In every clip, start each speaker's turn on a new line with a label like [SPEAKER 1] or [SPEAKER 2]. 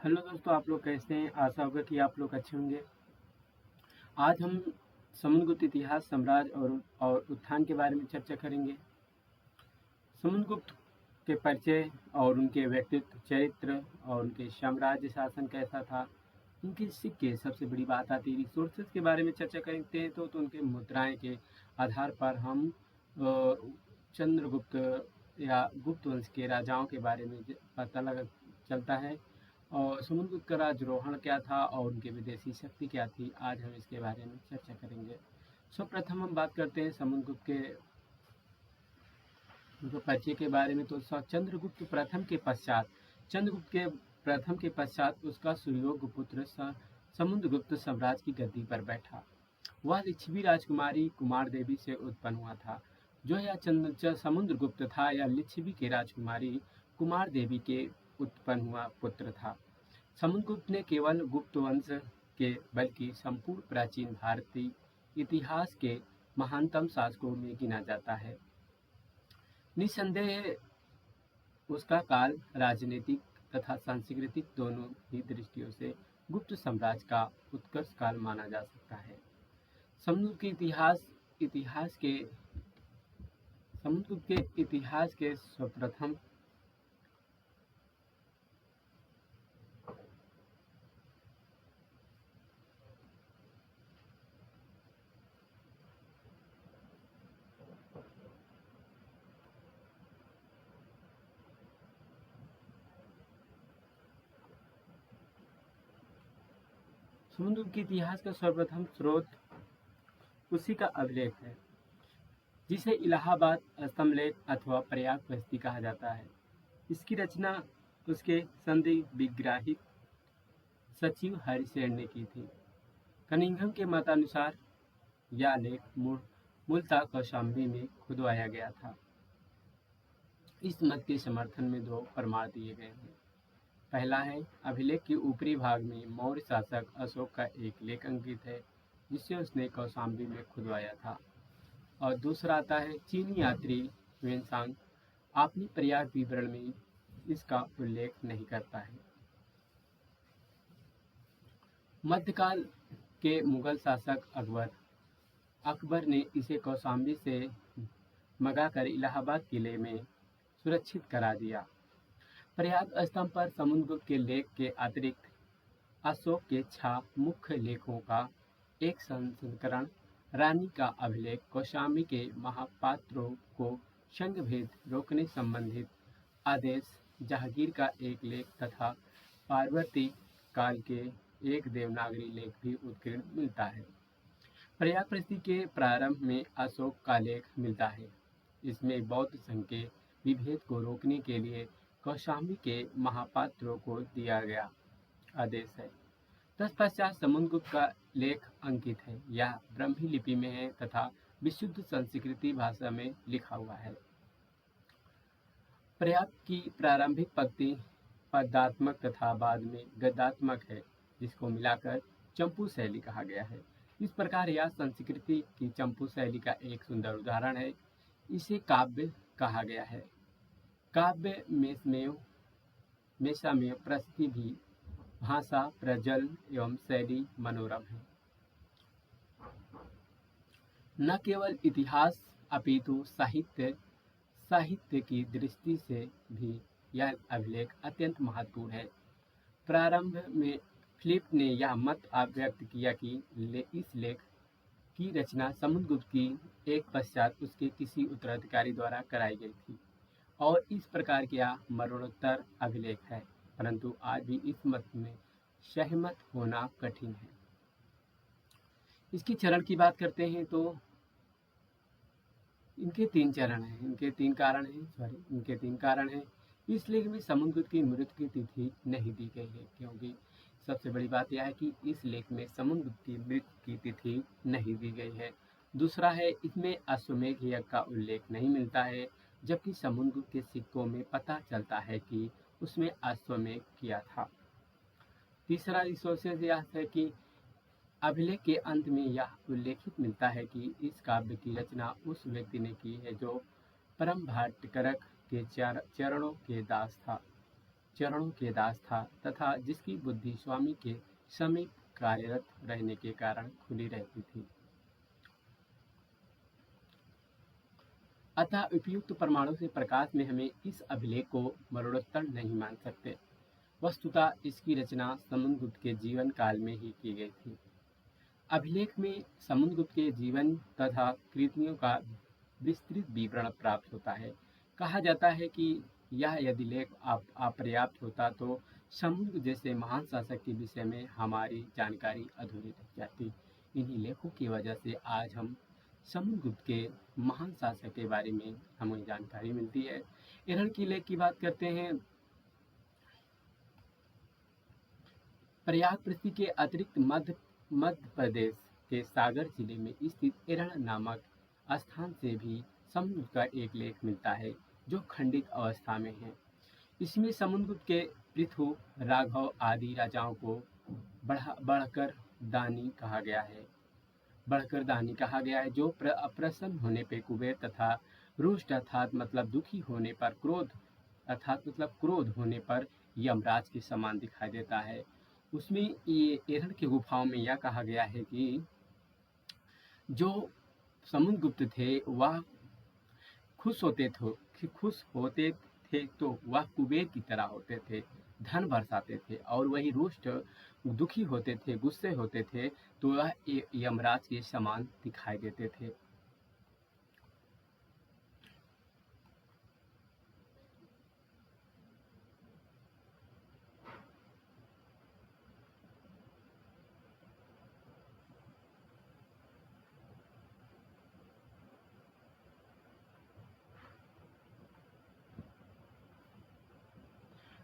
[SPEAKER 1] Hello दोस्तों, आप लोग कैसे हैं? आशा होगा कि आप लोग अच्छे होंगे। आज हम समुद्रगुप्त इतिहास, साम्राज्य और उत्थान के बारे में चर्चा करेंगे। समुद्रगुप्त के परिचय और उनके व्यक्तित्व, चरित्र और उनके साम्राज्य शासन कैसा था। उनके सिक्के, सबसे बड़ी बात आती है रिसोर्सेज के बारे में चर्चा करते हैं तो उनके मुद्राएं के आधार पर हम चंद्रगुप्त या गुप्त वंश के राजाओं के बारे में पता लगा चलता है। और समुद्रगुप्त का राजरोहण क्या था और उनकी विदेशी शक्ति क्या थी, आज हम इसके बारे में चर्चा करेंगे। सर्वप्रथम हम बात करते हैं समुद्रगुप्त के परिचय के बारे में। तो चंद्रगुप्त के प्रथम के पश्चात उसका सुयोग्य पुत्र समुद्रगुप्त साम्राज्य की गद्दी पर बैठा। वह लिच्छवी राजकुमारी कुमार देवी से उत्पन्न हुआ था। जो यह समुद्रगुप्त था, यह लिच्छवी की राजकुमारी कुमार देवी के उत्पन्न हुआ पुत्र था। समुद्रगुप्त ने केवल गुप्त वंश के बल्कि संपूर्ण प्राचीन भारतीय इतिहास के महानतम शासकों में गिना जाता है। निस्संदेह उसका काल राजनीतिक तथा सांस्कृतिक दोनों ही दृष्टियों से गुप्त साम्राज्य का उत्कर्ष काल माना जा सकता है। समुद्रगुप्त के इतिहास के सर्वप्रथम समुद्रगुप्त के इतिहास का सर्वप्रथम स्रोत उसी का अभिलेख है, जिसे इलाहाबाद स्तंभलेख अथवा प्रयाग बस्ती कहा जाता है। इसकी रचना उसके संधि विग्राहिक सचिव हरिसेन ने की थी। कनिंघम के मतानुसार यह लेख मूलतः कौशाम्बी में खुदवाया गया था। इस मत के समर्थन में दो प्रमाण दिए गए हैं। पहला है, अभिलेख के ऊपरी भाग में मौर्य शासक अशोक का एक लेख अंकित है, जिसे उसने कौशाम्बी में खुदवाया था। और दूसरा आता है, चीनी यात्री वेनसांग अपनी प्रयाग विवरण में इसका उल्लेख नहीं करता है। मध्यकाल के मुगल शासक अकबर ने इसे कौशाम्बी से मंगाकर इलाहाबाद किले में सुरक्षित करा दिया। प्रयाग स्तंभ पर समुद्रगुप्त के लेख के अतिरिक्त अशोक के 6 मुख्य लेखों का एक संस्करण, रानी का अभिलेख, कौशाम्बी के महापात्रों को संघ भेद रोकने संबंधित आदेश, जहांगीर का एक लेख तथा पार्वती काल के एक देवनागरी लेख भी उत्कीर्ण मिलता है। प्रयाग बस्ती के प्रारंभ में अशोक का लेख मिलता है। इसमें बौद्ध संघ के विभेद को रोकने के लिए कौशाम्बी के महापात्रों को दिया गया आदेश है। तत्पश्चात समुद्रगुप्त का लेख अंकित है। यह ब्राह्मी लिपि में है तथा विशुद्ध संस्कृत भाषा में लिखा हुआ है। प्रयाग की प्रारंभिक पंक्ति पदात्मक तथा बाद में गद्यात्मक है, जिसको मिलाकर चंपू शैली कहा गया है। इस प्रकार यह संस्कृति की चंपू शैली का एक सुंदर उदाहरण है। इसे काव्य कहा गया है। काव्य में साम्य प्रस्तुति भी भाषा, प्रजल एवं शैली मनोरम है। न केवल इतिहास अपितु साहित्य की दृष्टि से भी यह अभिलेख अत्यंत महत्वपूर्ण है। प्रारंभ में फिलिप ने यह मत व्यक्त किया कि इस लेख की रचना समुद्रगुप्त की एक पश्चात उसके किसी उत्तराधिकारी द्वारा कराई गई थी और इस प्रकार का यह मरणोत्तर अभिलेख है, परंतु आज भी इस मत में सहमत होना कठिन है। इसके चरण की बात करते हैं तो इनके तीन कारण हैं। इस लेख में समुद्रगुप्त की मृत्यु की तिथि नहीं दी गई है, क्योंकि सबसे बड़ी बात यह है कि इस लेख में समुद्रगुप्त की मृत्यु की तिथि नहीं दी गई है। दूसरा है, इसमें अश्वमेध यज्ञ का उल्लेख नहीं मिलता है, जबकि समुद्रगुप्त के सिक्कों में पता चलता है कि उसमें अश्वमेध किया था। तीसरा रिसोर्सेज यह है कि अभिलेख के अंत में यह उल्लेखित मिलता है कि इस काव्य की रचना उस व्यक्ति ने की है जो परम भाटकरक के चरणों के दास था। चरणों के दास था तथा जिसकी बुद्धि स्वामी के समीप कार्यरत रहने के कारण खुली रहती थी। अतः उपयुक्त प्रमाणों से प्रकाश में हमें इस अभिलेख को मरणोत्तर नहीं मान सकते। वस्तुतः इसकी रचना समुद्रगुप्त के जीवन काल में ही की गई थी। अभिलेख में समुद्रगुप्त के जीवन तथा कृतियों का विस्तृत विवरण प्राप्त होता है। कहा जाता है कि यह यदि लेख अपर्याप्त होता तो समुद्रगुप्त जैसे महान शासक के विषय में हमारी जानकारी अधूरी रह जाती। इन्हीं लेखों की वजह से आज हम समुद्रगुप्त के महान शासक के बारे में हमें जानकारी मिलती है। एरहन की लेख की बात करते हैं। प्रयागपृथ्वी के अतिरिक्त मध्य प्रदेश के सागर जिले में स्थित एरहन नामक स्थान से भी समुद्रगुप्त का एक लेख मिलता है जो खंडित अवस्था में है। इसमें समुद्रगुप्त के पृथु, राघव आदि राजाओं को बढ़कर दानी कहा गया है जो अप्रसन्न होने पे कुबेर तथा रुष्ट अर्थात मतलब दुखी होने पर क्रोध होने पर यमराज के समान दिखाई देता है। उसमें ये एरहन की गुफाओं में यह कहा गया है कि जो समुद्रगुप्त थे वह खुश होते थे तो वह कुबेर की तरह होते थे, धन बरसाते थे, और वही रुष्ट दुखी होते थे, गुस्से होते थे तो वह यमराज के समान दिखाई देते थे।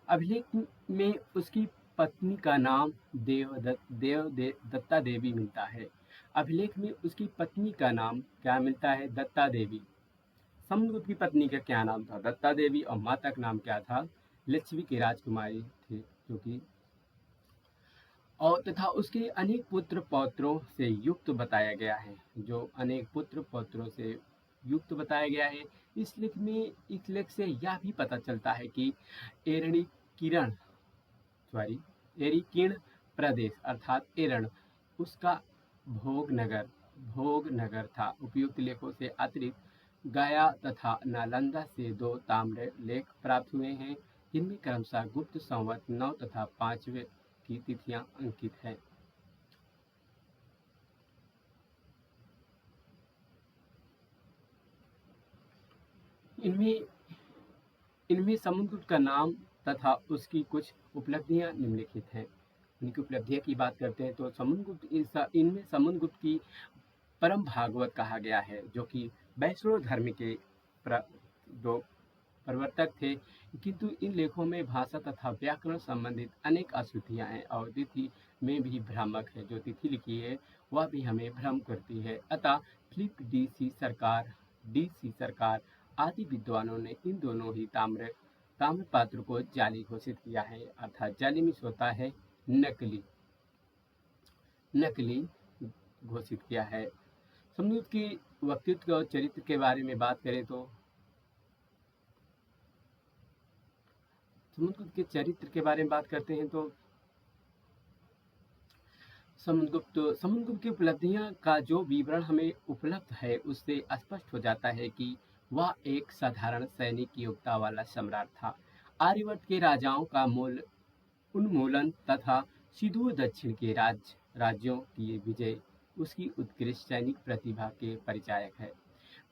[SPEAKER 1] अभिलेख में उसकी पत्नी का नाम दत्ता देवी मिलता है। अभिलेख में उसकी पत्नी का नाम क्या मिलता है? दत्ता देवी। समुद्रगुप्त की पत्नी का क्या नाम था? दत्ता देवी। और माता का नाम क्या था? लिच्छवी की राजकुमारी थी, जो कि और तथा उसके अनेक पुत्र पौत्रों से युक्त बताया गया है। इस लेख से यह भी पता चलता है कि एरणी किरण एरिकीण प्रदेश अर्थात एरण उसका भोगनगर था। उपयुक्त लेखों से अतिरिक्त गया तथा नालंदा से 2 ताम्र लेख प्राप्त हुए हैं जिनमें क्रमशः गुप्त संवत 9 तथा 5वें की तिथियां अंकित हैं। इनमें समुद्रगुप्त का नाम तथा उसकी कुछ उपलब्धियां निम्नलिखित हैं। उनकी उपलब्धियों की बात करते हैं तो इनमें समुद्रगुप्त की परम भागवत कहा गया है, जो कि वैष्णव धर्म के जो प्रवर्तक थे, किंतु इन लेखों में भाषा तथा व्याकरण संबंधित अनेक अशुद्धियां हैं और तिथि में भी भ्रामक है। जो तिथि लिखी है वह भी हमें भ्रम करती है। अतः फिलिप डी.सी. सरकार आदि विद्वानों ने इन दोनों ही ताम्र पात्र को जाली घोषित किया है। अर्थात जाली मीन्स होता है नकली घोषित किया है। समुद्रगुप्त की व्यक्तित्व और चरित्र के बारे में बात करें तो समुद्रगुप्त के चरित्र के बारे में बात करते हैं तो समुद्रगुप्त की उपलब्धियां का जो विवरण हमें उपलब्ध है उससे स्पष्ट हो जाता है कि वह एक साधारण सैनिक योग्यता वाला सम्राट था। आर्यवर्त के राजाओं का उन्मूलन तथा सुदूर दक्षिण के राज्यों की विजय उसकी उत्कृष्ट सैनिक प्रतिभा के परिचायक है।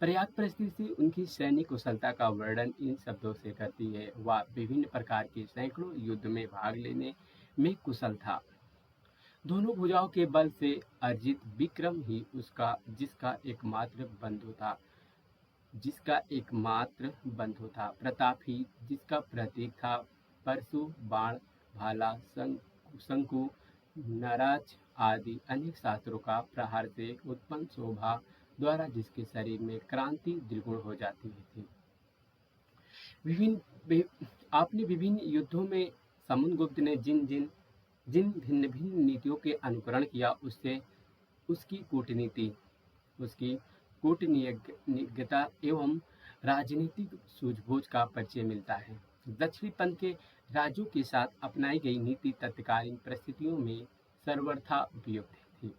[SPEAKER 1] प्रयाग परिस्थिति से उनकी सैनिक कुशलता का वर्णन इन शब्दों से करती है। वह विभिन्न प्रकार के सैकड़ों युद्ध में भाग लेने में कुशल था। दोनों भुजाओं के बल से अर्जित विक्रम ही जिसका एकमात्र बंधु था। प्रताप ही जिसका प्रतीक था। परशु, बाण, भाला, शंकु, नराज आदि अनेक शास्त्रों का प्रहार से उत्पन्न शोभा द्वारा जिसके शरीर में क्रांति द्विगुण हो जाती थी। आपने विभिन्न युद्धों में समुद्रगुप्त ने जिन भिन्न भिन्न नीतियों के अनुकरण किया उससे उसकी कूटनीतिज्ञता एवं राजनीतिक सूझबूझ का परिचय मिलता है। दक्षिणी पंथ के राज्यों के साथ अपनाई गई नीति तत्कालीन परिस्थितियों में सर्वथा उपयुक्त थी।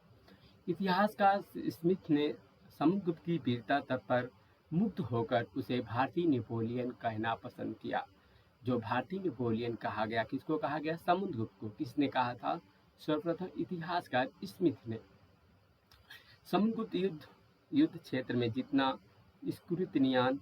[SPEAKER 1] इतिहासकार स्मिथ ने समुद्रगुप्त की वीरता तक पर मुग्ध होकर उसे भारतीय नेपोलियन कहना पसंद किया। जो भारतीय नेपोलियन कहा गया, किसको कहा गया? समुद्रगुप्त को। किसने कहा था? सर्वप्रथम इतिहासकार स्मिथ ने। समुद्रगुप्त युद्ध क्षेत्र में जितना स्क्रूतिनियान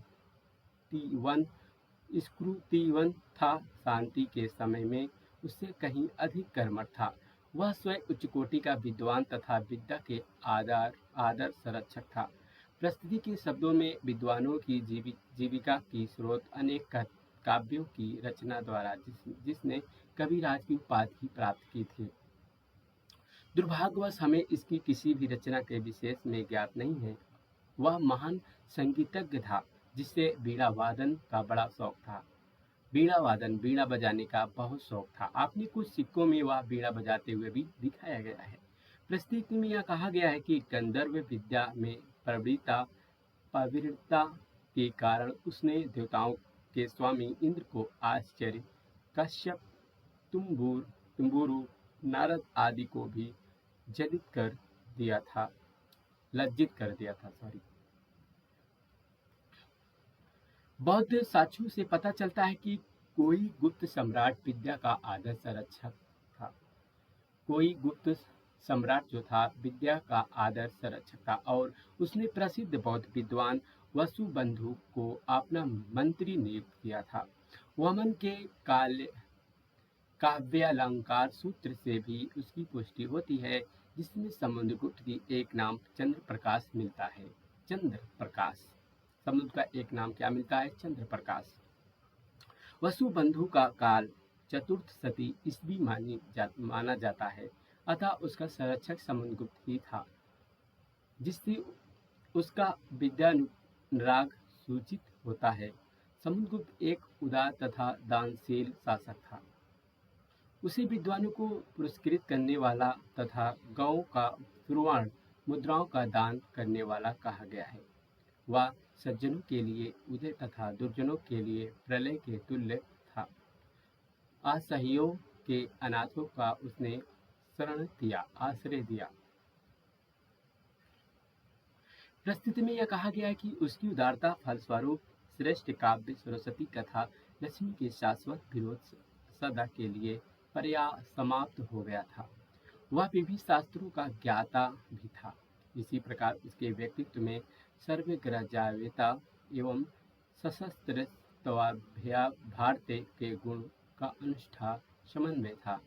[SPEAKER 1] स्क्रूतिवन था, शांति के समय में उससे कहीं अधिक कर्मठ था। वह स्वयं उच्च कोटि का विद्वान तथा विद्या के आदर संरक्षक था। प्रस्तुति के शब्दों में विद्वानों की जीविका की स्रोत अनेक काव्यों की रचना द्वारा जिसने कविराज की उपाधि प्राप्त की थी। दुर्भाग्यवश हमें इसकी किसी भी रचना के विशेष में ज्ञात नहीं है। वह महान संगीतज्ञ था जिसे वीणा वादन का बड़ा शौक था। वीणा बजाने का बहुत शौक था। आपने कुछ सिक्कों में वह वीणा बजाते हुए भी दिखाया गया है। प्रस्तुति में यह कहा गया है कि गंधर्व विद्या में प्रवीणता के कारण उसने देवताओं के स्वामी इंद्र को आश्चर्य, कश्यप, तुम्बुरु, नारद आदि को भी लज्जित कर दिया था। बौद्ध साक्ष्यों से पता चलता है कि कोई गुप्त सम्राट विद्या का आदर संरक्षक था। कोई गुप्त सम्राट जो था विद्या का आदर संरक्षक था और उसने प्रसिद्ध बौद्ध विद्वान वसुबंधु को अपना मंत्री नियुक्त किया था। वमन के काव्यालंकार सूत्र से भी उसकी पुष्टि होती है, जिसमें समुद्रगुप्त की एक नाम चंद्र प्रकाश मिलता है। चंद्र प्रकाश, समुद्र का एक नाम क्या मिलता है? चंद्र प्रकाश। वसुबंधु का काल चतुर्थ शती ईस्वी माना जाता है, अतः उसका संरक्षक समुद्रगुप्त ही था, जिससे उसका विद्यानुराग सूचित होता है। समुद्रगुप्त एक उदार तथा दानशील शासक था। उसे विद्वानों को पुरस्कृत करने वाला तथा गौ का सुवर्ण मुद्राओं का दान करने वाला कहा गया है। वह सज्जनों के लिए उदय तथा दुर्जनों के लिए प्रलय के तुल्य था। असह्यों के अनाथों का उसने आश्रय दिया। प्रस्तुति में यह कहा गया है कि उसकी उदारता फलस्वरूप श्रेष्ठ काव्य सरस्वती कथा लक्ष्मी के शाश्वत विरोध सदा के लिए समाप्त हो गया था। वह विविध शास्त्रों का ज्ञाता भी था। इसी प्रकार उसके व्यक्तित्व में सर्वग्राह्यता एवं सशस्त्रत्वाभ्याभारते के गुण का अनुष्ठा समन्वय था।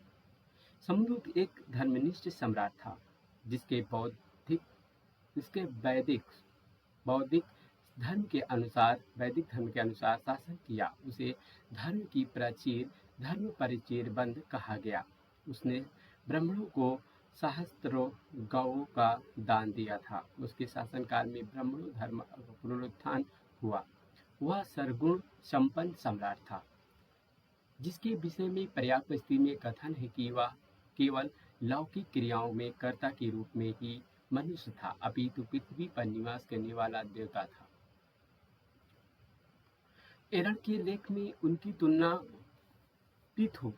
[SPEAKER 1] समुद्रगुप्त एक धर्मनिष्ठ सम्राट था, जिसके वैदिक धर्म के अनुसार शासन किया। उसे धर्म परिचय बंद कहा गया। उसने ब्राह्मणों को सहस्त्रों गौओं का दान दिया था। उसके शासनकाल में ब्राह्मणों धर्म पुनरुत्थान हुआ। वह सर्वगुण संपन्न सम्राट था, जिसके विषय में पर्याप्त स्थिति में कथन है कि वह केवल लौकिक क्रियाओं में कर्ता के रूप में ही मनुष्य था, अपितु पृथ्वी पर निवास करने वाला देवता था। एरन के लेख में उनकी तुलना पृथु,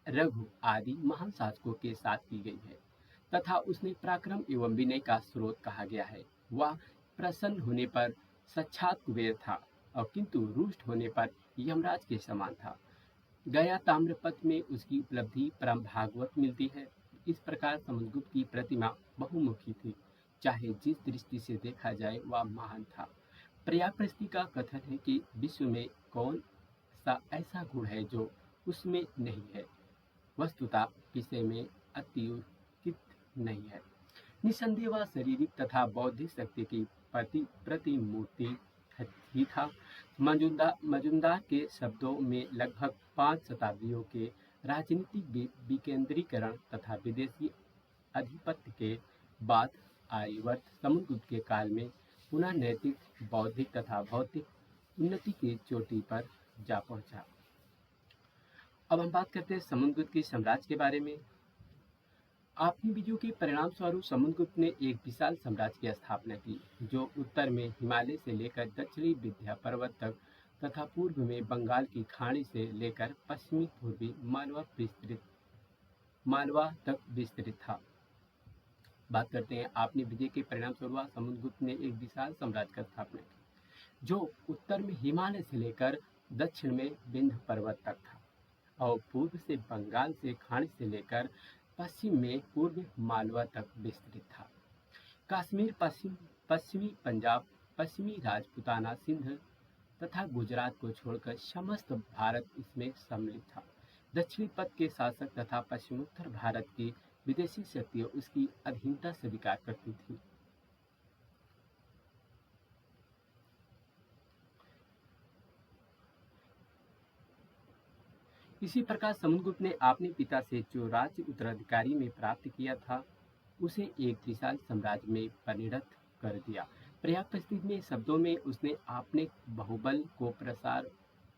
[SPEAKER 1] रघु आदि महान शासकों के साथ की गई है तथा उसने पराक्रम एवं विनय का स्रोत कहा गया है। वह प्रसन्न होने पर साक्षात कुबेर था और किंतु रुष्ट होने पर यमराज के समान था। गया ताम्रपत्र में उसकी उपलब्धि परम भागवत मिलती है। इस प्रकार समुद्रगुप्त की प्रतिमा बहुमुखी थी। चाहे जिस दृष्टि से देखा जाए वह महान था। पर्याप्त का कथन है कि विश्व में कौन सा ऐसा गुण है जो उसमें नहीं है। वस्तुतः विषय में अत्युचित नहीं है। निसंदेह वह शारीरिक तथा बौद्धिक शक्ति की प्रतिमूर्ति ही था। मजुमदार के शब्दों में लगभग 5 शताब्दियों के राजनीतिक विकेंद्रीकरण तथा विदेशी आधिपत्य के बाद आर्यवर्त समुद्रगुप्त के काल में पुनः नैतिक, बौद्धिक तथा भौतिक उन्नति की चोटी पर जा पहुंचा। अब हम बात करते हैं समुद्रगुप्त के साम्राज्य के बारे में। अपनी विजयों के परिणाम स्वरूप समुद्रगुप्त ने एक विशाल साम्राज्य की स्थापना की, जो उत्तर में हिमालय से लेकर दक्षिणी विंध्य पर्वत तक तथा पूर्व में बंगाल की खाड़ी से लेकर पश्चिमी पूर्वी मालवा तक विस्तृत था। बात करते हैं आपने विजय के परिणाम स्वरूप समुद्रगुप्त ने एक विशाल साम्राज्य का स्थापना की, जो उत्तर में हिमालय से लेकर दक्षिण में विंध्य पर्वत तक था और पूर्व से बंगाल से खाड़ी से लेकर पश्चिम में पूर्व मालवा तक विस्तृत था। कश्मीर, पश्चिमी पंजाब, पश्चिमी राजपूताना, सिंध तथा गुजरात को छोड़कर समस्त भारत इसमें सम्मिलित था। दक्षिणी पथ के शासक तथा पश्चिमोत्तर भारत की विदेशी शक्तियां उसकी अधीनता स्वीकार करती थी। इसी प्रकार समुद्रगुप्त ने अपने पिता से जो राज्य उत्तराधिकारी में प्राप्त किया था, उसे एक विशाल साम्राज्य में परिणत कर दिया। पर्याप्त स्थिति में शब्दों में उसने अपने बाहुबल को प्रसार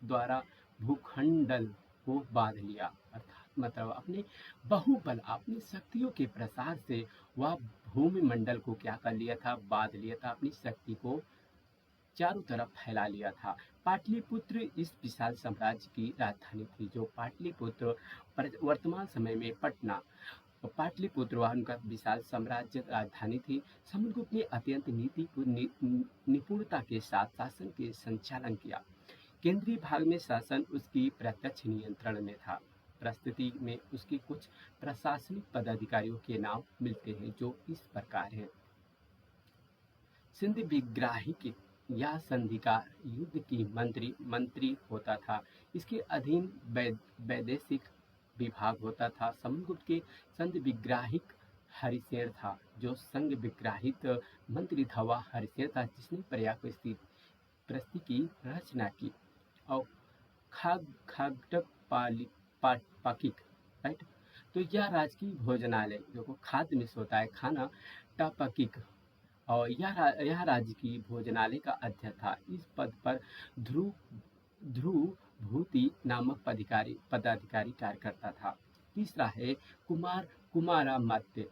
[SPEAKER 1] द्वारा भूखंडल को बांध लिया, अर्थात मतलब अपने बाहुबल, अपनी शक्तियों के प्रसार से वह भूमि मंडल को क्या कर लिया था, बांध लिया था, अपनी शक्ति को चारों तरफ फैला लिया था। पाटलिपुत्र इस विशाल साम्राज्य की राजधानी थी, जो पाटलिपुत्र वर्तमान समय में पटना, पाटलिपुत्र वह उनका विशाल साम्राज्य राजधानी थी। समुद्रगुप्त ने अत्यंत निपुणता के साथ शासन के संचालन किया। केंद्रीय भाग में शासन उसकी प्रत्यक्ष नियंत्रण में था। प्रस्तुति में उसके कुछ प्रशासनिक पदाधिकारियों के नाम मिलते हैं, जो इस प्रकार हैं। सिंध विग्राहिक या संधिकार युद्ध की मंत्री होता था। इसके अधीन वैदेशिक विभाग होता था। समुद्रगुप्त के संध विग्राहिक हरिसेन था, जो संघ विग्राहित मंत्री था वह हरिसेन था, जिसने पर्याप्त प्रस्ति की रचना की। और खागटक पाकिक, राइट, तो यह राजकीय भोजनालय जो खाद्य में होता है खाना, टापकिक, और यह राज्य की भोजनालय का अध्यक्ष था। इस पद पर ध्रुव भूति नामक पदाधिकारी कार्य करता था। तीसरा है कुमारामत्य।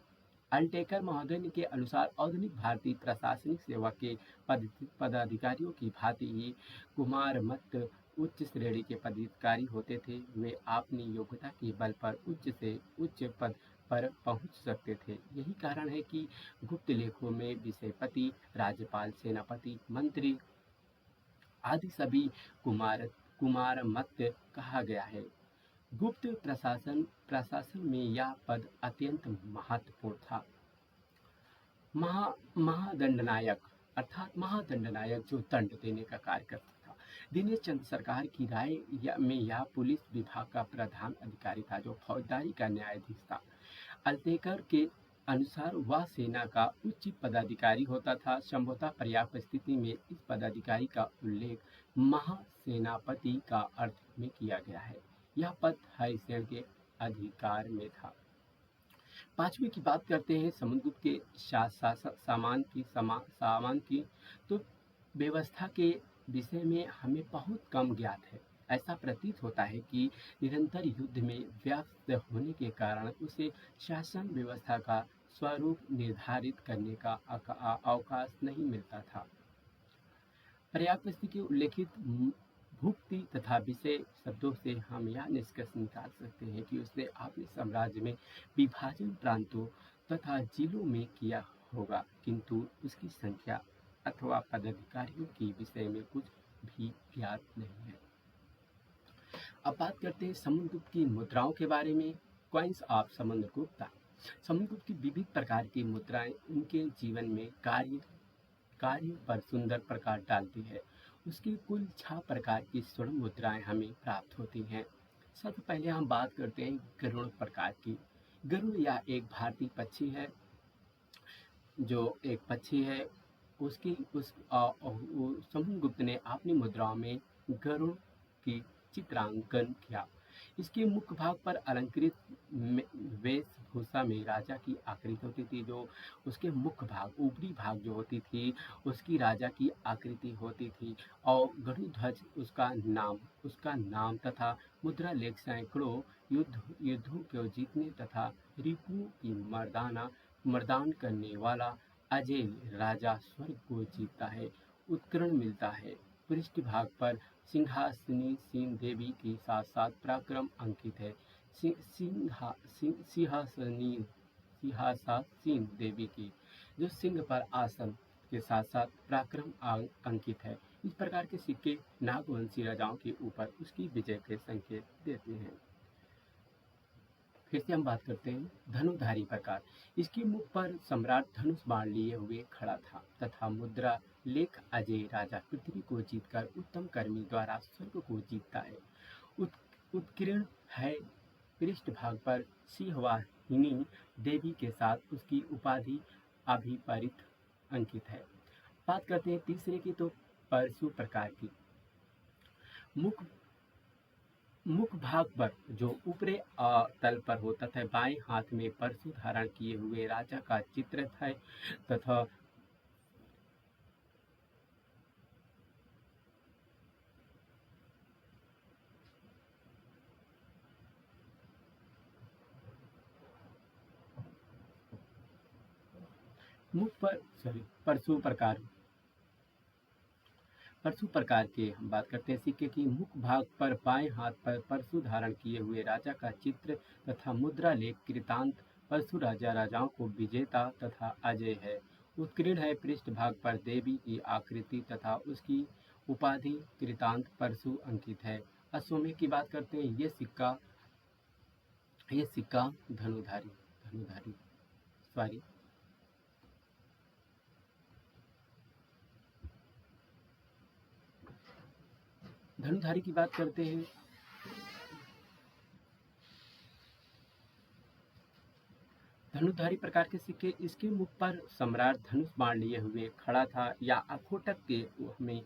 [SPEAKER 1] अल्टेकर महोदय के अनुसार आधुनिक भारतीय प्रशासनिक सेवा के पदाधिकारियों की भांति ही कुमारमत्य उच्च श्रेणी के पदाधिकारी होते थे। वे अपनी योग्यता के बल पर उच्च से उच्च पद पर पहुंच सकते थे। यही कारण है कि गुप्त लेखों में विषयपति, राज्यपाल, सेनापति, मंत्री आदि सभी कुमारमत्य कहा गया है। गुप्त प्रशासन में यह पद अत्यंत महत्वपूर्ण था। महादंडनायक, अर्थात महादंडनायक जो दंड देने का कार्य करता था। दिनेश चंद्र सरकार की राय में यह पुलिस विभाग का प्रधान अधिकारी था, जो फौजदारी का न्यायाधीश था। अल्तेकर के अनुसार वह सेना का उच्च पदाधिकारी होता था। संभवतः पर्याप्त स्थिति में इस पदाधिकारी का उल्लेख महासेनापति का अर्थ में किया गया है। यह पद हरिसेन के अधिकार में था। पांचवी की बात करते हैं समुद्रगुप्त के सामान की, तो व्यवस्था के विषय में हमें बहुत कम ज्ञात है। ऐसा प्रतीत होता है कि निरंतर युद्ध में व्यस्त होने के कारण उसे शासन व्यवस्था का स्वरूप निर्धारित करने का अवकाश नहीं मिलता था। पर्याप्त स्थिति के उल्लेखित भुक्ति तथा विषय शब्दों से हम यह निष्कर्ष निकाल सकते हैं कि उसने अपने साम्राज्य में विभाजन प्रांतों तथा जिलों में किया होगा, किंतु उसकी संख्या अथवा पदाधिकारियों के विषय में कुछ भी ज्ञात नहीं है। अब बात करते हैं समुद्रगुप्त की मुद्राओं के बारे में। Coins of Samudragupta. समुद्रगुप्त की विविध प्रकार की मुद्राएं उनके जीवन में कार्य पर सुंदर प्रकाश डालती है। उसकी कुल 6 प्रकार की स्वर्ण मुद्राएं हमें प्राप्त होती हैं। सबसे पहले हम बात करते हैं गरुड़ प्रकार की। गरुड़ या एक भारतीय पक्षी है, जो एक पक्षी है। समुद्रगुप्त ने अपनी मुद्राओं में गरुड़ की चित्रांकन किया। इसके मुख्य भाग पर अलंकृत वेशभूषा में राजा की आकृति होती थी। जो उसके मुख्य भाग, ऊपरी भाग जो होती थी, उसकी राजा की आकृति होती थी। और गरुड़ ध्वज उसका नाम तथा मुद्रा लेख सैकड़ों युद्धों को जीतने तथा रिपुओं की मर्दान करने वाला अजेय राजा स्वर्ग को जीतता है, उत्कीर्ण मिलता है। पृष्ठभाग पर सिंहासनी सीन देवी की साथ साथ पराक्रम अंकित है। सिंहासनी सिंहासीन देवी की जो सिंह पर आसन के साथ साथ पराक्रम अंकित है। इस प्रकार के सिक्के नागवंशी राजाओं के ऊपर उसकी विजय के संकेत देते हैं। फिर से हम बात करते हैं धनुधारी प्रकार। इसके मुख पर सम्राट धनुष बाण लिए हुए खड़ा था तथा मुद्रा लेख अजय राजा पृथ्वी को जीतकर उत्तम कर्मी द्वारा स्वर्ग को जीतता है। उत्कीर्ण है पृष्ठभाग पर सिंहवाहिनी देवी के साथ उसकी उपाधि अभिपरित अंकित है। बात करते हैं तीसरे की तो परशु प्रकार की। मुख भाग पर जो ऊपरी तल पर होता था बाएं हाथ में परशु धारण किए हुए राजा का चित्र है तथा परशु प्रकार के हम बात करते हैं सिक्के की। मुख भाग पर बाएं हाथ पर परशु धारण किए हुए राजा का चित्र तथा मुद्रा लेख कृतांत परशु राजाओं को विजेता तथा अजय है। उत्कीर्ण है पृष्ठभाग पर देवी की आकृति तथा उसकी उपाधि कृतांत परशु अंकित है। अश्वमेध की बात करते हैं। ये सिक्का धनुधारी सॉरी धनुधारी की बात करते हैं। धनुधारी प्रकार के सिक्के। इसके मुख पर सम्राट धनुष बाण लिए हुए खड़ा था या अखोटक के हमें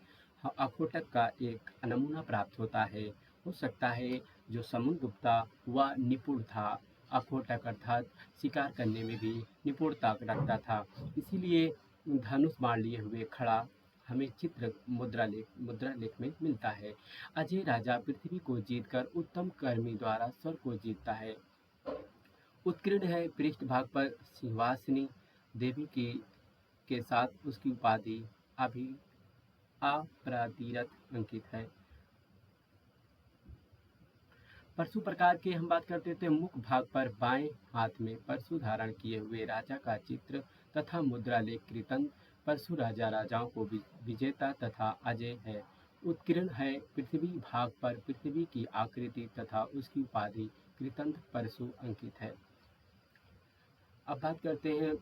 [SPEAKER 1] अखोटक का एक नमूना प्राप्त होता है। हो सकता है जो समुद्रगुप्ता वह निपुण था, अखोटक अर्थात शिकार करने में भी निपुणता रखता था, इसीलिए धनुष बाण लिए हुए खड़ा हमें चित्र मुद्रा लेख में मिलता है। अजय राजा पृथ्वी को जीतकर उत्तम कर्मी द्वारा स्वर्ग को जीतता है। उत्कीर्ण है पृष्ठभाग पर सिंहासनी देवी के साथ उसकी उपाधि अपराधिरथ अंकित है। परशु प्रकार के हम बात करते थे। मुख भाग पर बाएं हाथ में परशु धारण किए हुए राजा का चित्र तथा मुद्रा लेख कृतंत परशु राजाओं को विजेता तथा अजय है। उत्कीर्ण है पृथ्वी भाग पर पृथ्वी की आकृति तथा उसकी उपाधि कृतंत परशु अंकित है। अब बात करते हैं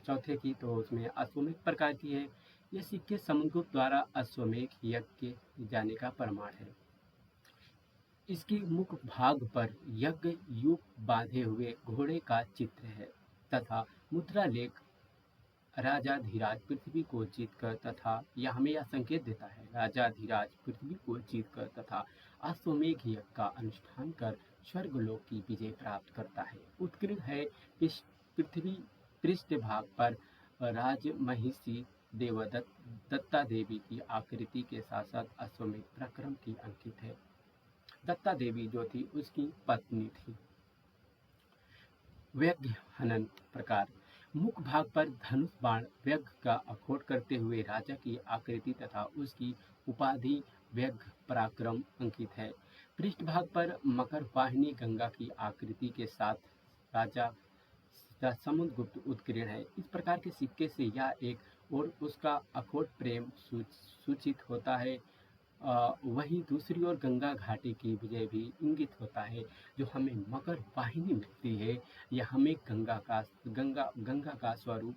[SPEAKER 1] चौथे की तो उसमें अश्वमेध प्रकार की है। यह सिक्के समुद्रगुप्त द्वारा अश्वमेध यज्ञ के जाने का प्रमाण है। इसके मुख भाग पर यज्ञ युग बांधे हुए घोड़े का चित्र है तथा मुद्रा लेख राजाधिराज पृथ्वी को जीतकर तथा यह हमें यह संकेत देता है राजाधिराज पृथ्वी को जीतकर तथा अश्वमेध यज्ञ का अनुष्ठान कर स्वर्गलोक की विजय प्राप्त करता है। उत्कीर्ण है पृथ्वी पृष्ठभाग पर राजमहिषी दत्ता देवी की आकृति के साथ साथ अश्वमेध पराक्रम की अंकित है। दत्ता देवी जो थी उसकी पत्नी थी। व्यग्र हनन प्रकार। मुख भाग पर धनुष बाण व्यग्र का अखोट करते हुए राजा की आकृति तथा उसकी उपाधि व्यग्र पराक्रम अंकित है। पृष्ठभाग पर मकर वाहिनी गंगा की आकृति के साथ राजा समुद्रगुप्त उत्कीर्ण है। इस प्रकार के सिक्के से यह एक और उसका अखोट प्रेम सूचित होता है। वहीं दूसरी ओर गंगा घाटी की विजय भी इंगित होता है। जो हमें मकर वाहिनी मिलती है यह हमें गंगा का स्वरूप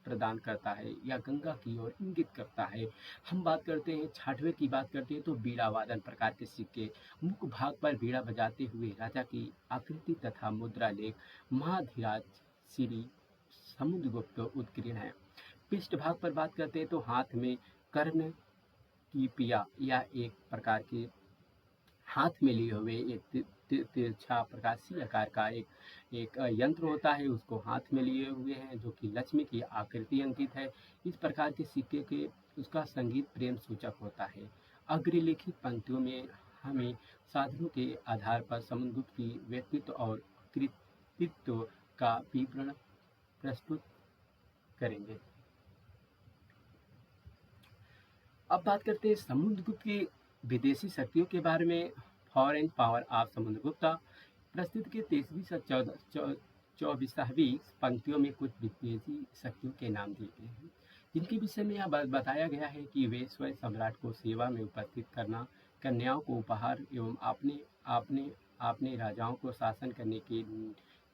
[SPEAKER 1] प्रदान करता है या गंगा की ओर इंगित करता है। हम बात करते हैं छठवें की बात करते हैं तो बीड़ा वादन प्रकार के सिक्के। मुख भाग पर बीड़ा बजाते हुए राजा की आकृति तथा मुद्रा लेख महाधिराज श्री समुद्रगुप्त उत्कीर्ण है। पृष्ठभाग पर बात करते हैं तो हाथ में कर्ण की पिया या एक प्रकार के हाथ में लिए हुए एक तिरछा प्रकाशीय आकार का एक यंत्र होता है, उसको हाथ में लिए हुए हैं जो कि लक्ष्मी की आकृति अंकित है। इस प्रकार के सिक्के के उसका संगीत प्रेम सूचक होता है। अग्रलिखित पंक्तियों में हमें साधनों के आधार पर समुद्रगुप्त की व्यक्तित्व और कृतित्व का विवरण प्रस्तुत करेंगे। अब बात करते हैं समुद्रगुप्त की विदेशी शक्तियों के बारे में। फॉरेन पावर ऑफ समुद्रगुप्ता प्रस्तुत के 23वीं से 24वीं पंक्तियों में कुछ विदेशी शक्तियों के नाम दिए गए हैं, जिनके विषय में यह बताया गया है कि वे स्वयं सम्राट को सेवा में उपस्थित करना, कन्याओं को उपहार एवं आपने आपने आपने राजाओं को शासन करने के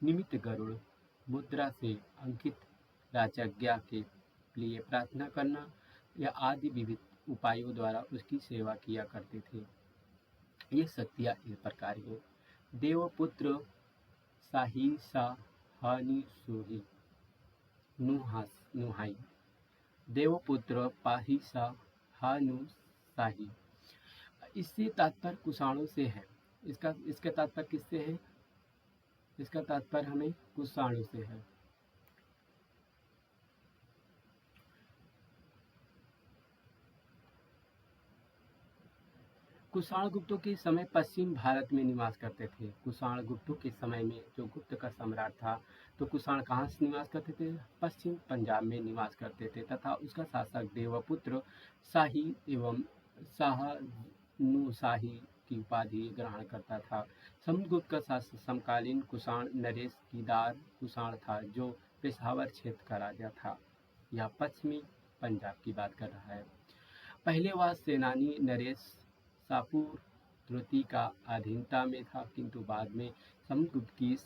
[SPEAKER 1] निमित्त गरुड़ मुद्रा से अंकित राजज्ञा के लिए प्रार्थना करना या आदि विविध उपायों द्वारा उसकी सेवा किया करते थे। ये शक्तियाँ इस प्रकार हैं: देवपुत्र साहिसा हानि सुहि नुहाई, देवपुत्र पाहिसा हानु साही। इससे तात्पर्य कुषाणों से है। इसका तात्पर्य किससे है? इसका तात्पर्य हमें कुषाणों से है। कुषाण गुप्तों के समय पश्चिम भारत में निवास करते थे। कुषाण गुप्तों के समय में जो गुप्त का सम्राट था, तो कुषाण कहाँ से निवास करते थे? पश्चिम पंजाब में निवास करते थे तथा उसका शासक देवपुत्र शाही एवं शाहनुशाही की उपाधि ग्रहण करता था। समुद्रगुप्त का समकालीन कुषाण नरेश कीदार कुषाण था, जो पेशावर क्षेत्र का राजा था। यह पश्चिमी पंजाब की बात कर रहा है। पहले वह सेनानी नरेश शाहपुर तुर्की का अधीनता में था, किंतु बाद में समुद्रगुप्त की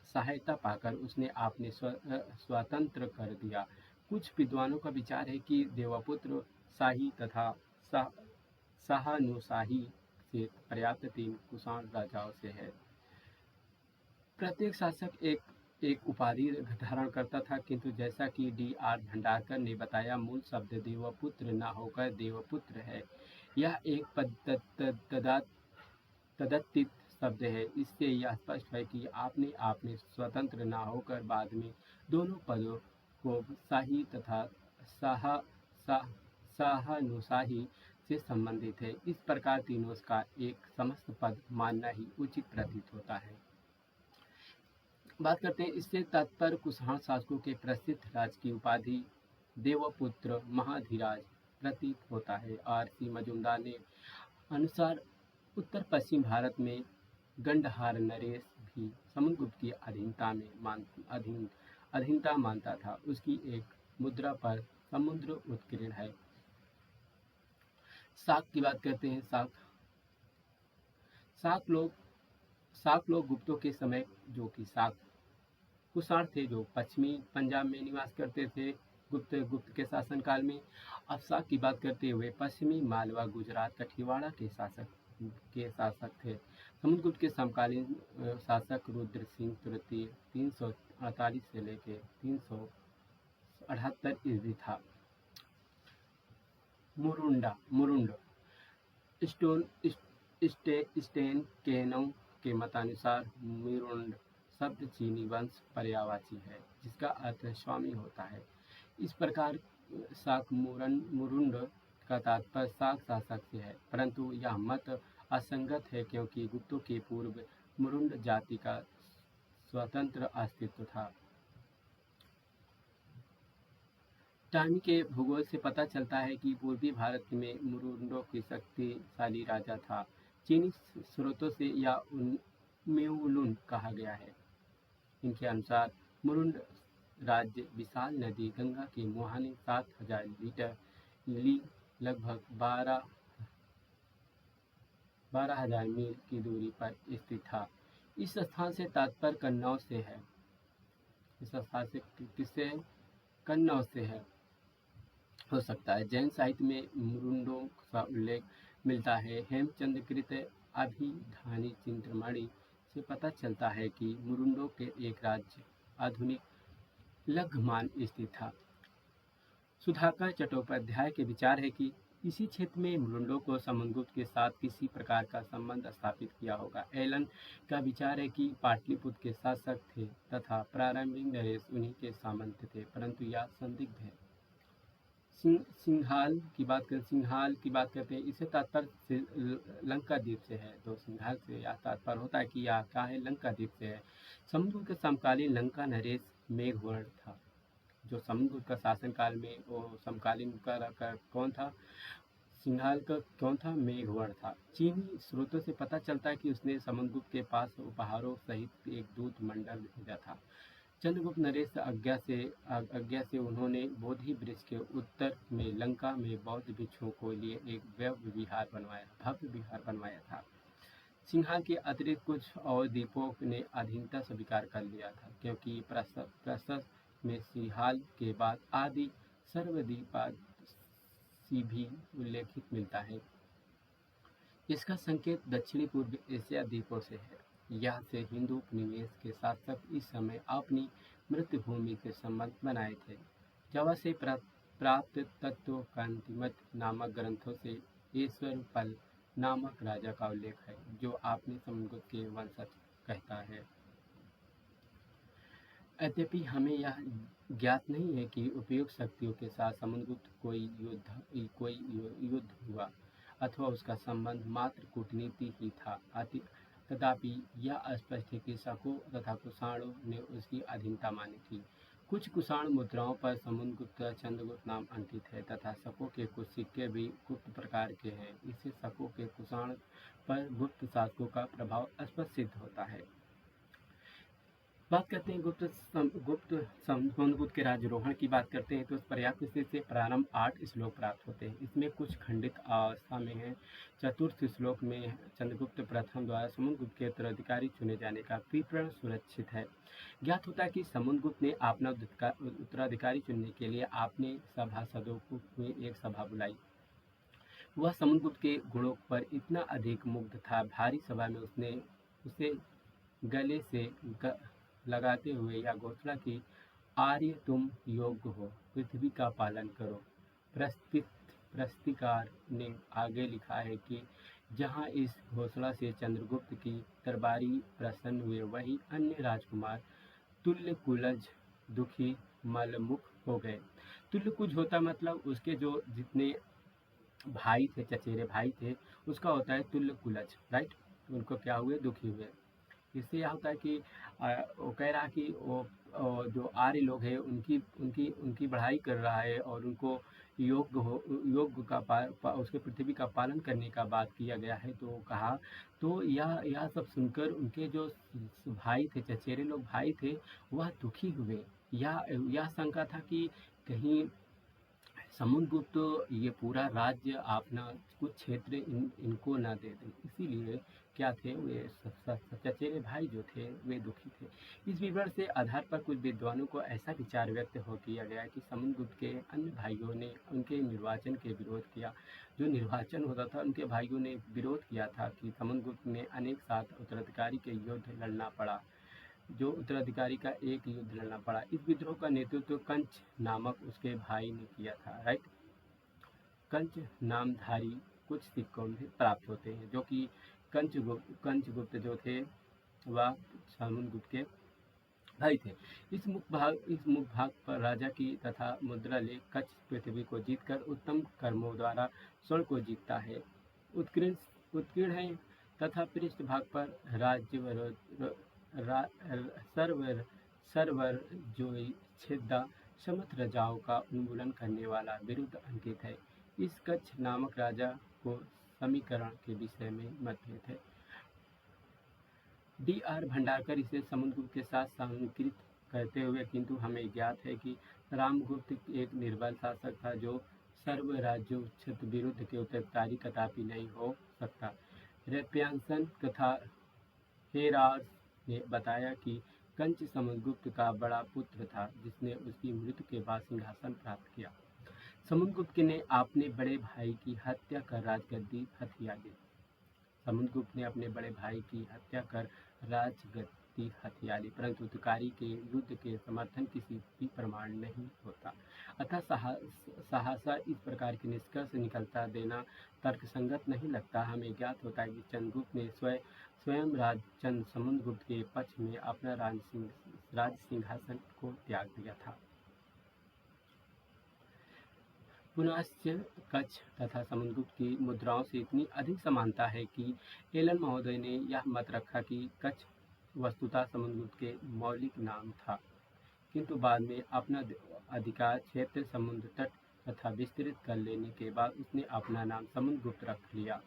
[SPEAKER 1] सहायता पाकर उसने आपने स्वतंत्र कर दिया। कुछ विद्वानों का विचार है कि देवपुत्र शाही तथा शाहनुशाही से पर्याप्त 3 कुषाण राजाओं से है। प्रत्येक शासक एक उपाधि धारण करता था, किंतु जैसा कि D.R. भंडारकर ने बताया, मूल शब्द देवपुत्र न होकर देवपुत्र है। यह एक तद्धित शब्द है। इससे यह स्पष्ट है कि आप में स्वतंत्र न होकर बाद में दोनों पदों को शाही तथा शाहनुशाही से संबंधित है। इस प्रकार तीनों का एक समस्त पद मानना ही उचित प्रतीत होता है। बात करते हैं इससे तात्पर्य कुषाण शासकों के प्रसिद्ध राजकीय उपाधि देवपुत्र महाधिराज प्रतीत होता है। R.C. मजूमदार ने अनुसार उत्तर पश्चिम भारत में गंडहार नरेश भी समुद्रगुप्त की अधीनता मानता था। उसकी एक मुद्रा पर समुद्र उत्कीर्ण है। शाक की बात करते हैं। शाक लोग गुप्तों के समय, जो कि शाक कुषाण थे, जो पश्चिमी पंजाब में निवास करते थे गुप्त के शासनकाल में। अब शाक की बात करते हुए पश्चिमी मालवा, गुजरात, कठियावाड़ के शासक थे। समुद्रगुप्त के समकालीन शासक रुद्र सिंह तृतीय 348 से लेकर 378 ईस्वी था। मुरुंड स्टेन केनो के मतानुसार मुरुंड शब्द चीनी वंश पर्यायवाची है, जिसका अर्थ स्वामी होता है। इस प्रकार शाक मुरुंड का तात्पर्य शाक शासक से है, परंतु यह मत असंगत है, क्योंकि गुप्तों के पूर्व मुरुंड जाति का स्वतंत्र अस्तित्व था। टामी के भूगोल से पता चलता है कि पूर्वी भारत में मुरुंडों की शक्तिशाली राजा था। चीनी स्रोतों से या म्यूलुन कहा गया है। इनके अनुसार मुरुंड राज्य विशाल नदी गंगा के मुहाने 7000 लीटर लगभग 12,000 मील की दूरी पर स्थित था। इस स्थान से तात्पर्य कन्नौज से है। इस स्थान से किससे है? कन्नौज से है हो सकता है। जैन साहित्य में मुरुंडों का उल्लेख मिलता है। हेमचंद्रकृत अभिधानी चिंतामणि से पता चलता है कि मुरुंडों के एक राज्य आधुनिक लघमान स्थित था। सुधाकर चट्टोपाध्याय के विचार है कि इसी क्षेत्र में मुरुंडों को समुद्रगुप्त के साथ किसी प्रकार का संबंध स्थापित किया होगा। एलन का विचार है कि पाटलिपुत्र के शासक थे तथा प्रारंभिक नरेश उन्हीं के सामंत थे, परंतु यह संदिग्ध है। सिंघाल की बात करते हैं। इससे तात्पर्य लंका द्वीप से है। तो सिंघाल से यह तात्पर्य होता है कि यह क्या है? लंका द्वीप से है। समुद्रगुप्त के समकालीन लंका नरेश मेघवर्ण था। जो समुद्रगुप्त का शासनकाल में वो समकालीन कौन था? सिंघाल का कौन था? मेघवर्ण था। चीनी स्रोतों से पता चलता है कि उसने समुद्रगुप्त के पास उपहारों सहित एक दूत मंडल भेजा था। चंद्रगुप्त नरेश आज्ञा से उन्होंने बोधि वृक्ष के उत्तर में लंका में बौद्ध भिक्षुओं को लिए एक भव्य विहार बनवाया था। सिंघाल के अतिरिक्त कुछ और द्वीपों ने अधीनता स्वीकार कर लिया था, क्योंकि प्रशस्त में सिंघाल के बाद आदि सर्वद्वीपासी भी उल्लेखित मिलता है। इसका संकेत दक्षिणी पूर्व एशिया द्वीपों से है। यह से हिंदू उपनिवेश के शासक इस समय अपनी मृत्यभूमि से संबंध बनाए थे। जावा से प्राप्त तत्वकांतिमत नामक ग्रंथों से ईश्वरपल नामक राजा का उल्लेख है, जो अपने समुद्रगुप्त के वंशज कहता है। यद्यपि हमें यह ज्ञात नहीं है कि उपयुक्त शक्तियों के साथ समुद्रगुप्त कोई युद्ध हुआ अथवा उसका संबंध मात्र कूटनीति ही था। तथापि यह स्पष्ट है कि शकों तथा कुषाणों ने उसकी अधीनता मानी थी। कुछ कुषाण मुद्राओं पर समुद्रगुप्त चंद्रगुप्त नाम अंकित है तथा शकों के कुछ सिक्के भी गुप्त प्रकार के हैं। इससे शकों के कुषाण पर गुप्त शासकों का प्रभाव स्पष्ट सिद्ध होता है। बात करते हैं समुद्रगुप्त के राज्यारोहण की बात करते हैं तो पर्याप्त स्थिति से प्रारंभ 8 श्लोक प्राप्त होते हैं। इसमें कुछ खंडित अवस्था में है। चतुर्थ श्लोक में चंद्रगुप्त प्रथम द्वारा समुद्रगुप्त के उत्तराधिकारी चुने जाने का विवरण सुरक्षित है। ज्ञात होता है कि समुद्रगुप्त ने अपना उत्तराधिकारी चुनने के लिए अपने सभासदों में एक सभा बुलाई। वह समुद्रगुप्त के गुणों पर इतना अधिक मुग्ध था, भारी सभा में उसने उसे गले से लगाते हुए यह घोषणा की, आर्य तुम योग्य हो, पृथ्वी का पालन करो। प्रस्तिकार ने आगे लिखा है कि जहां इस घोषणा से चंद्रगुप्त की दरबारी प्रसन्न हुए, वहीं अन्य राजकुमार तुल्य कुलज दुखी मलमुख हो गए। तुल्य कुछ होता मतलब उसके जो जितने भाई थे, चचेरे भाई थे, उसका होता है तुल्य कुलज, राइट। उनको क्या हुए? दुखी हुए। इससे यह होता है कि वो कह रहा कि वो जो आर्य लोग हैं उनकी उनकी उनकी बढ़ाई कर रहा है और उनको योग का उसके पृथ्वी का पालन करने का बात किया गया है। तो कहा, तो यह सब सुनकर उनके जो भाई थे, चचेरे लोग भाई थे, वह दुखी हुए। यह शंका था कि कहीं समुद्रगुप्त ये पूरा राज्य अपना कुछ क्षेत्र इनको ना दे दे, इसीलिए क्या थे वे चचेरे भाई जो थे वे दुखी थे। इस विवरण से आधार पर कुछ विद्वानों को ऐसा विचार व्यक्त हो किया गया कि समुद्रगुप्त के अन्य भाइयों ने उनके निर्वाचन के विरोध किया। जो निर्वाचन होता था उनके भाइयों ने विरोध किया था कि समुद्रगुप्त ने अनेक साथ उत्तराधिकारी के युद्ध लड़ना पड़ा, जो उत्तराधिकारी का एक युद्ध लड़ना पड़ा। इस विद्रोह का नेतृत्व कंच नामक उसके भाई ने किया था, राइट। कंच नामधारी कुछ सिक्कों में प्राप्त होते हैं, जो कि कंचगुप्त जो थे वह समुद्रगुप्त के भाई थे। इस मुख भाग पर राजा की तथा मुद्रा ले कच्छ पृथ्वी को जीतकर उत्तम कर्मों द्वारा स्वर्ण को जीतता है। उत्कीर्ण है तथा पृष्ठ भाग पर राज्य सर्वर जोई छिद्दा समस्त राजाओं का उन्मूलन करने वाला विरुद्ध अंकित है। इस कच्छ नामक राजा को समीकरण के विषय में मतभेद है। D.R. भंडारकर इसे समुद्रगुप्त के साथ संकीर्त करते हुए, किंतु हमें ज्ञात है कि रामगुप्त एक निर्बल शासक था जो सर्व राज्योच्छित विरुद्ध के उत्तराधिकारी कदापि नहीं हो सकता। रेप्यांसन तथा हेरास ने बताया कि कंच समुद्रगुप्त का बड़ा पुत्र था, जिसने उसकी मृत्यु के बाद सिंहासन प्राप्त किया। समुद्रगुप्त ने अपने बड़े भाई की हत्या कर राजगद्दी हथिया ली। समुद्रगुप्त ने अपने बड़े भाई की हत्या कर राजगद्दी हथिया ली, परंतु उत्तराधिकारी के युद्ध के समर्थन किसी भी प्रमाण नहीं होता। अतः सहसा इस प्रकार के निष्कर्ष निकलता देना तर्कसंगत नहीं लगता। हमें ज्ञात होता है कि चंद्रगुप्त ने स्वयं राजचंद्र समुद्रगुप्त के पक्ष में अपना राज सिंहासन को त्याग दिया था। पुनश्च कच्छ तथा समुद्रगुप्त की मुद्राओं से इतनी अधिक समानता है कि एलन महोदय ने यह मत रखा कि कच्छ वस्तुतः समुद्रगुप्त के मौलिक नाम था, किंतु बाद में अपना अधिकार क्षेत्र समुद्र तट तथा विस्तृत कर लेने के बाद उसने अपना नाम समुद्रगुप्त रख लिया।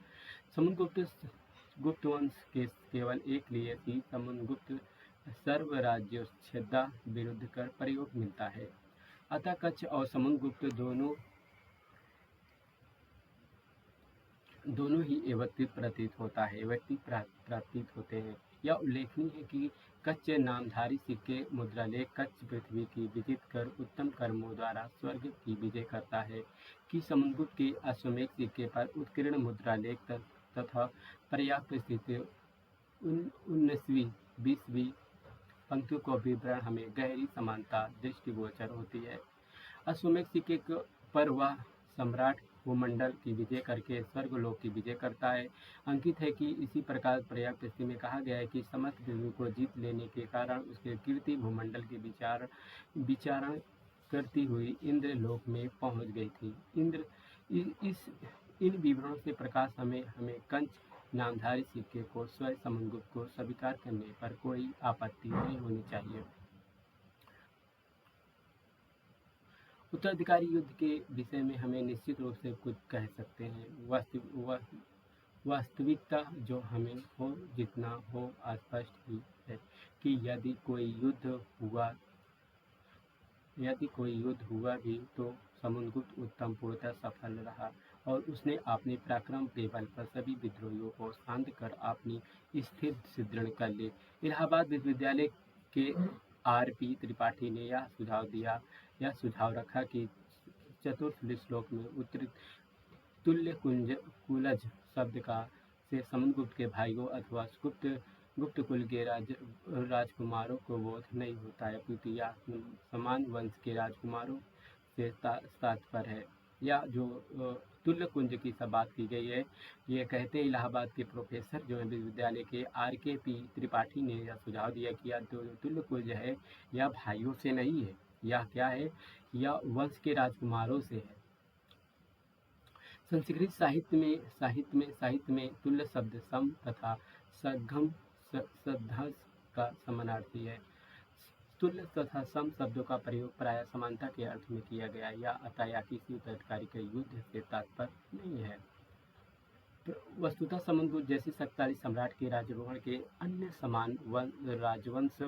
[SPEAKER 1] समुद्रगुप्त गुप्त वंश के केवल एक लिए ही समुद्रगुप्त सर्वराज्योच्छेदा विरुद्ध कर प्रयोग मिलता है। अतः कच्छ और समुद्रगुप्त दोनों ही व्यवस्थित प्रतीत होता है, प्रतीत होते हैं। यह उल्लेखनीय है कि कच्छ नामधारी सिक्के मुद्रालेख कच्छ पृथ्वी की विजित कर उत्तम कर्मों द्वारा स्वर्ग की विजय करता है कि समुद्रगुप्त के अश्वमेध सिक्के पर उत्कीर्ण मुद्रालेख तथा पर्याप्त स्थिति 19वीं 20वीं पंक्तियों का विवरण हमें गहरी समानता दृष्टिगोचर होती है। अश्वमेध सिक्के पर वह सम्राट भूमंडल की विजय करके स्वर्गलोक की विजय करता है। अंकित है कि इसी प्रकार पर्याप्त स्थिति में कहा गया है कि समस्त पृथ्वी को जीत लेने के कारण उसके कीर्ति भूमंडल के विचारण करती हुई इंद्र लोक में पहुंच गई थी। इन विवरणों से प्रकाश हमें कंच नामधारी सिक्के को स्वयं समुद्रगुप्त को स्वीकार करने पर कोई आपत्ति नहीं होनी चाहिए। उत्तराधिकारी युद्ध के विषय में हमें निश्चित रूप से कुछ कह सकते हैं। वास्तविकता जो हमें हो जितना हो स्पष्ट ही है कि यदि कोई युद्ध हुआ भी तो समुद्रगुप्त उत्तम पूर्णतः सफल रहा और उसने अपने पराक्रम के बल पर सभी विद्रोहियों को शांत कर अपनी स्थिति सुदृढ़ कर ली। इलाहाबाद विश्वविद्यालय के R.P. त्रिपाठी ने यह सुझाव रखा कि चतुर्थ श्लोक में उत्तरित तुल्य कुलज शब्द का से समुद्रगुप्त के भाइयों अथवा गुप्त कुल के राजकुमारों को बोध नहीं होता है, अपितु यह समान वंश के राजकुमारों से तात्पर्य है। या जो तुल्य कुंज की सब बात की गई है, ये कहते हैं इलाहाबाद के प्रोफेसर जो है विश्वविद्यालय के R.K.P. त्रिपाठी ने यह सुझाव दिया कि यह तुल्य कुंज है, यह भाइयों से नहीं है, यह क्या है, यह वंश के राजकुमारों से है। संस्कृत साहित्य में तुल्य शब्द सम तथा सघम सद्धस का समानार्थी है। तुल्य तथा सम शब्दों का प्रयोग प्रायः समानता के अर्थ में किया गया या अतः या किसी उत्तराधिकारी के युद्ध से तात्पर्य नहीं है। वस्तुतः समुद्रगुप्त जैसे शक्तिशाली सम्राट के राज्यारोहण के अन्य समान राजवंश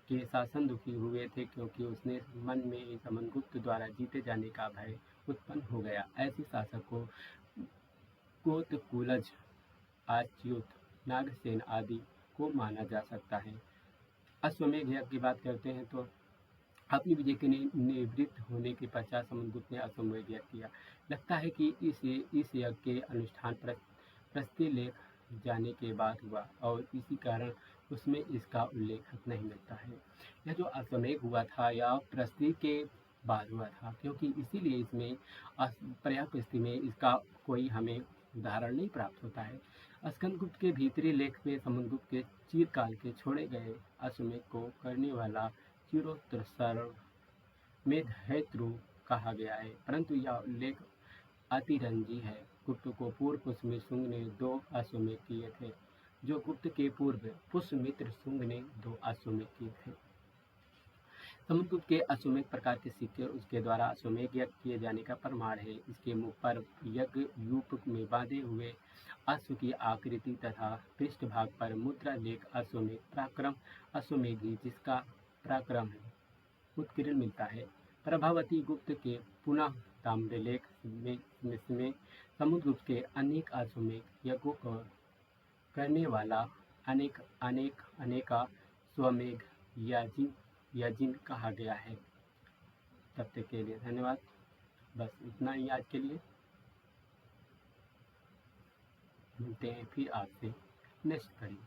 [SPEAKER 1] के शासन दुखी हुए थे, क्योंकि उसने मन में समुद्रगुप्त द्वारा जीते जाने का भय उत्पन्न हो गया। ऐसे शासक को कोतकुलज, अच्युत, नागसेन आदि को माना जा सकता है। अश्वमेध यज्ञ की बात करते हैं तो अपनी विजय के निवृत्त होने के पश्चात समुद्रगुप्त ने अश्वमेध यज्ञ किया। लगता है कि इस यज्ञ के अनुष्ठान प्रस्ती लेख जाने के बाद हुआ और इसी कारण उसमें इसका उल्लेख नहीं मिलता है। यह जो अश्वमेध हुआ था यह प्रस्ती के बाद हुआ था, क्योंकि इसीलिए इसमें पर्याप्त स्थिति में इसका कोई हमें उदाहरण नहीं प्राप्त होता है। स्कंदगुप्त के भीतरी लेख में समुद्रगुप्त के चिरकाल के छोड़े गए अश्वमेध को करने वाला चिरोत्तर मेधहैत्रु कहा गया है, परंतु यह उल्लेख अतिरंजी है। गुप्त को पूर्व पुष्यमित्र शुंग ने 2 अश्वमेध किए थे, जो गुप्त के पूर्व पुष्यमित्र शुंग ने 2 अश्वमेध किए थे। समुद्रगुप्त के अश्वमेध प्रकार के सिक्के उसके द्वारा अश्वमेध यज्ञ किए जाने का प्रमाण है। इसके मुख पर यज्ञ यूप में बांधे हुए अश्व की आकृति तथा पृष्ठभाग पर मुद्रा लेख अश्वमेध पराक्रम अश्वमेधी जिसका पराक्रम है उत्कीर्ण मिलता है। प्रभावती गुप्त के पुनः ताम्रलेख में समुद्रगुप्त के अनेक अश्वमेध यज्ञों को करने वाला अनेका स्वमेघ याजिन कहा गया है। तब तक के लिए धन्यवाद। बस इतना ही आज के लिए। मिलते हैं फिर आपसे नेक्स्ट कड़ी।